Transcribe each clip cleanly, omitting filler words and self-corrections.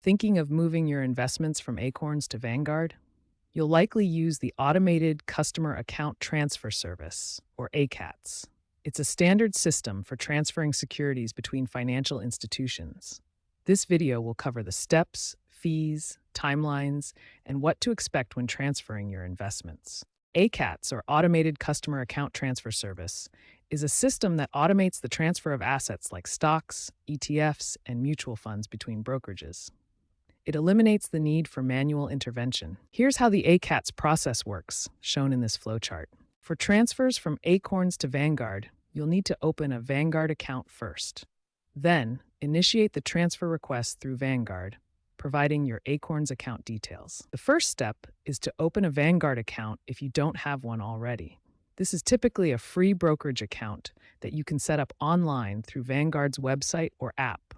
Thinking of moving your investments from Acorns to Vanguard? You'll likely use the Automated Customer Account Transfer Service, or ACATS. It's a standard system for transferring securities between financial institutions. This video will cover the steps, fees, timelines, and what to expect when transferring your investments. ACATS, or Automated Customer Account Transfer Service, is a system that automates the transfer of assets like stocks, ETFs, and mutual funds between brokerages. It eliminates the need for manual intervention. Here's how the ACATS process works, shown in this flowchart. For transfers from Acorns to Vanguard, you'll need to open a Vanguard account first. Then, initiate the transfer request through Vanguard, providing your Acorns account details. The first step is to open a Vanguard account if you don't have one already. This is typically a free brokerage account that you can set up online through Vanguard's website or app.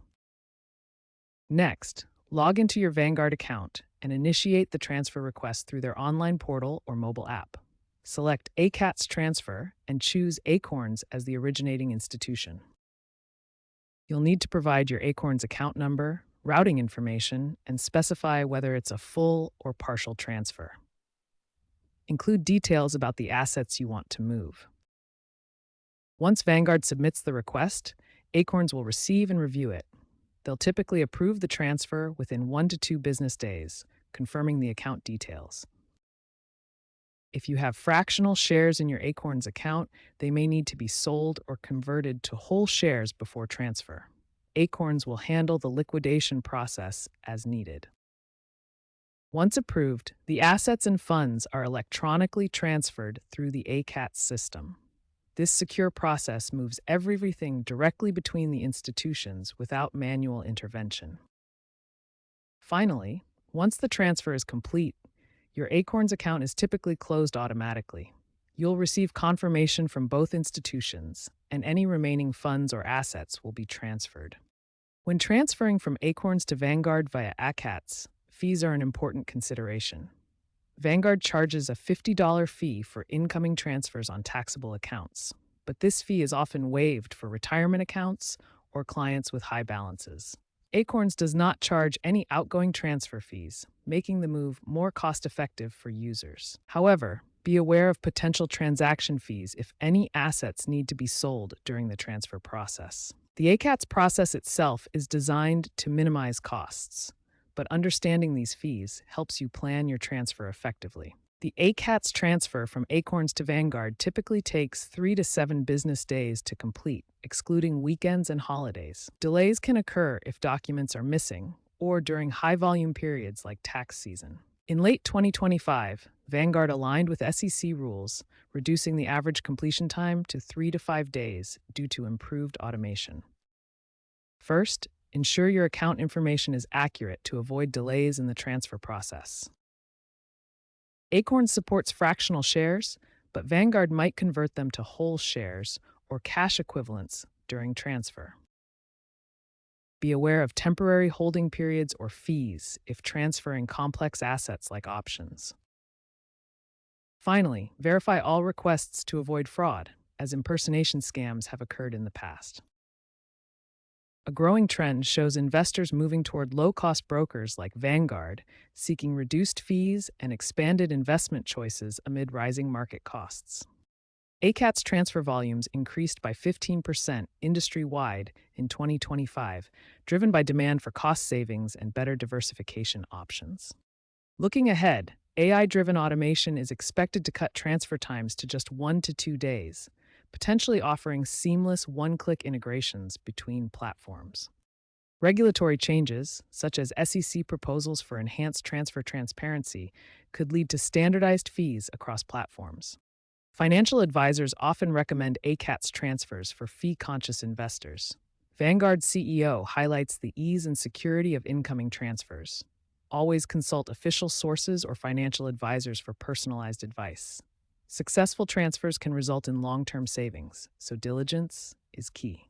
Next, log into your Vanguard account and initiate the transfer request through their online portal or mobile app. Select ACATS Transfer and choose Acorns as the originating institution. You'll need to provide your Acorns account number, routing information, and specify whether it's a full or partial transfer. Include details about the assets you want to move. Once Vanguard submits the request, Acorns will receive and review it. They'll typically approve the transfer within 1 to 2 business days, confirming the account details. If you have fractional shares in your Acorns account, they may need to be sold or converted to whole shares before transfer. Acorns will handle the liquidation process as needed. Once approved, the assets and funds are electronically transferred through the ACATS system. This secure process moves everything directly between the institutions without manual intervention. Finally, once the transfer is complete, your Acorns account is typically closed automatically. You'll receive confirmation from both institutions, and any remaining funds or assets will be transferred. When transferring from Acorns to Vanguard via ACATS, fees are an important consideration. Vanguard charges a $50 fee for incoming transfers on taxable accounts, but this fee is often waived for retirement accounts or clients with high balances. Acorns does not charge any outgoing transfer fees, making the move more cost-effective for users. However, be aware of potential transaction fees if any assets need to be sold during the transfer process. The ACATS process itself is designed to minimize costs, but understanding these fees helps you plan your transfer effectively. The ACATS transfer from Acorns to Vanguard typically takes 3 to 7 business days to complete, excluding weekends and holidays. Delays can occur if documents are missing or during high-volume periods like tax season. In late 2025, Vanguard aligned with SEC rules, reducing the average completion time to 3 to 5 days due to improved automation. First, ensure your account information is accurate to avoid delays in the transfer process. Acorns supports fractional shares, but Vanguard might convert them to whole shares or cash equivalents during transfer. Be aware of temporary holding periods or fees if transferring complex assets like options. Finally, verify all requests to avoid fraud, as impersonation scams have occurred in the past. A growing trend shows investors moving toward low-cost brokers like Vanguard, seeking reduced fees and expanded investment choices amid rising market costs. ACATS transfer volumes increased by 15% industry-wide in 2025, driven by demand for cost savings and better diversification options. Looking ahead, AI-driven automation is expected to cut transfer times to just 1 to 2 days, potentially offering seamless one-click integrations between platforms. Regulatory changes, such as SEC proposals for enhanced transfer transparency, could lead to standardized fees across platforms. Financial advisors often recommend ACATS transfers for fee-conscious investors. Vanguard CEO highlights the ease and security of incoming transfers. Always consult official sources or financial advisors for personalized advice. Successful transfers can result in long-term savings, so diligence is key.